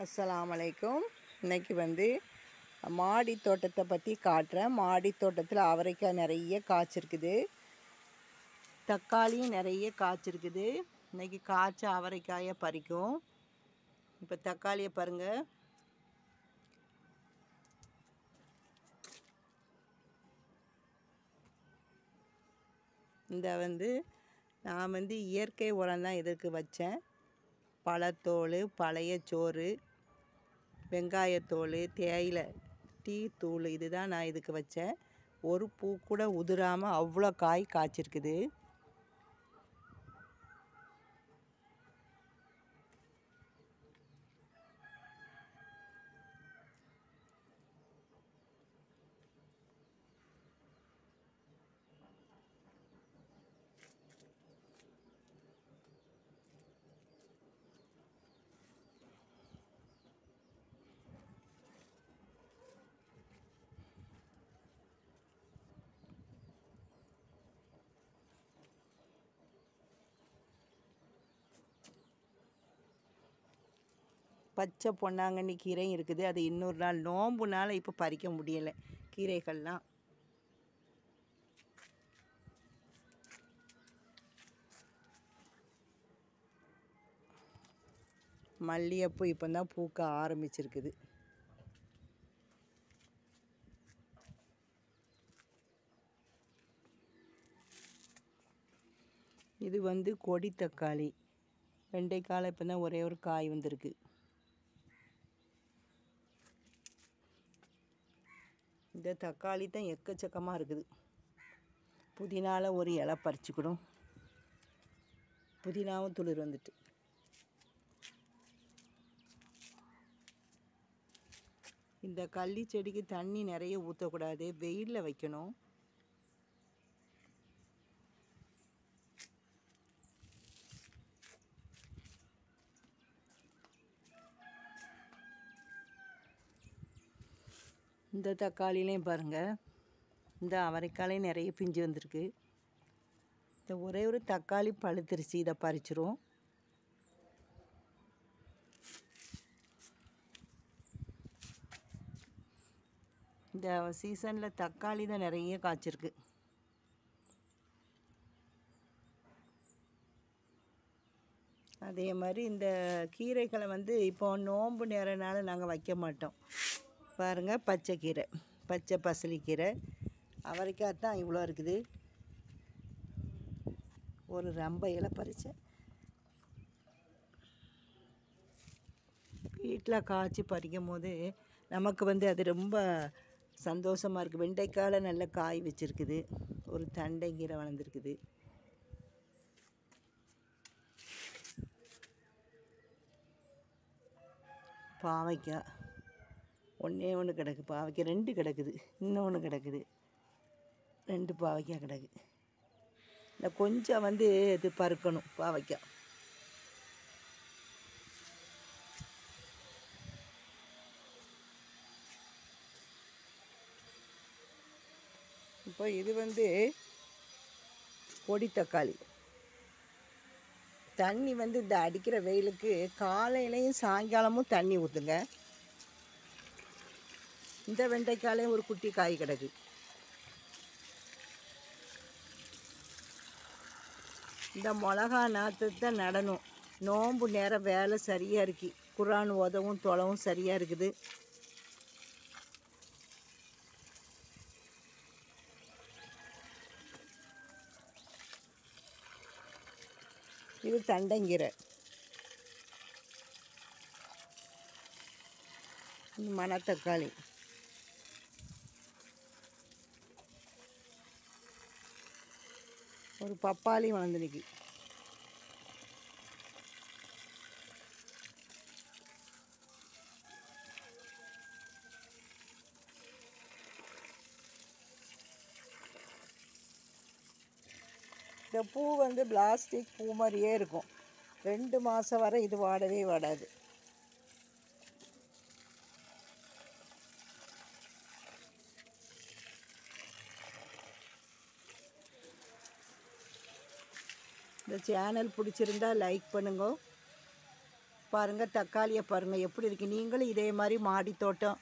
அஸ்ஸலாமு அலைக்கும். இன்றைக்கி மாடி தோட்டத்தை பற்றி காட்டுறேன். மாடி தோட்டத்தில் அவரைக்காய் நிறைய காய்ச்சிருக்குது, தக்காளியும் நிறைய காய்ச்சிருக்குது. இன்றைக்கி காய்ச்ச அவரைக்காயை பறிக்கும். இப்போ தக்காளியை பாருங்கள். இந்த நான் இயற்கை உரம் தான் இதுக்கு வச்சேன். பழத்தோல், பழைய சோறு, வெங்காயத்தோல், தேயிலை, டீ தூள், இதுதான் நான் இதுக்கு வச்சேன். ஒரு பூ கூட உதிராமல் அவ்வளோ காய் காய்ச்சிருக்குது. பச்சை பொன்னாங்கண்ணி கீரையும் இருக்குது. அது இன்னொரு நாள் நோம்புனால இப்போ பறிக்க முடியலை கீரைகள்லாம். மல்லிகைப்பூ இப்போ தான் பூக்க ஆரம்பிச்சிருக்குது. இது கொடி தக்காளி. வெண்டைக்காய் இப்போ தான் ஒரே ஒரு காய் வந்திருக்கு. இந்த தக்காளி தான் எக்கச்சக்கமாக இருக்குது. புதினாவில் ஒரு இலை பறிச்சுக்கணும். புதினாவும் துளிர் வந்துட்டு. இந்த கள்ளி செடிக்கு தண்ணி நிறைய ஊற்றக்கூடாது, வெயிலில் வைக்கணும். இந்த தக்காளிலையும் பாருங்கள், இந்த அவரைக்காலையும் நிறைய பிஞ்சு வந்திருக்கு. இந்த ஒரே ஒரு தக்காளி பழுத்துருச்சு, இதை பறிச்சிரும். இந்த சீசனில் தக்காளி தான் நிறைய காய்ச்சிருக்கு. அதே மாதிரி இந்த கீரைகளை இப்போ நோன்பு நேரனால நாங்கள் வைக்க மாட்டோம். பாருங்கள், பச்சை கீரை, பச்சை பசலிக்கீரை, அவரைக்காய் தான் இவ்வளோ இருக்குது. ஒரு ரொம்ப இலை பறித்தேன். வீட்டில் காய்ச்சி பறிக்கும் போது நமக்கு அது ரொம்ப சந்தோஷமாக இருக்குது. வெண்டைக்காயில் நல்ல காய் வச்சுருக்குது. ஒரு தண்டைக்கீரை வளர்ந்துருக்குது. பாவைக்காய் ஒன்றே ஒன்று கிடக்கு. பாவைக்காய் 2 கிடக்குது, இன்னொன்று கிடக்குது. 2 பாவைக்காய் கிடக்கு. இந்த கொஞ்சம் இது பறுக்கணும் பாவைக்காய். இப்போ இது கொடி தக்காளி. தண்ணி இந்த அடிக்கிற வெயிலுக்கு காலையிலையும் சாயங்காலமும் தண்ணி ஊற்றுங்க. இந்த வெண்டைக்காலையும் ஒரு குட்டி காய் கிடக்கு. இந்த மிளகா நாற்றத்தை நடணும். நோம்பு நேரம் வேலை சரியாக இருக்கு. குரான் உதவும் தொலைவும் சரியாக இருக்குது. இது தண்டங்கீரை. மணத்தக்காளி. ஒரு பப்பாளி வளர்ந்துருக்கு. இந்த பூ பிளாஸ்டிக் பூ மாதிரியே இருக்கும். 2 மாதம் வரை இது வாடவே வாடாது. இந்த சேனல் பிடிச்சிருந்தா லைக் பண்ணுங்க. பாருங்கள் தக்காளியை பாருங்கள் எப்படி இருக்குது. நீங்களும் இதே மாதிரி மாடி தோட்டம்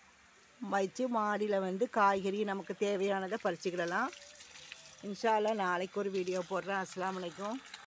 வச்சு மாடியில் வந்து காய்கறி நமக்கு தேவையானதை பறிச்சுக்கிடலாம். இன்ஷா அல்லாஹ் நாளைக்கு ஒரு வீடியோ போடுறேன். அஸ்ஸலாமு அலைக்கும்.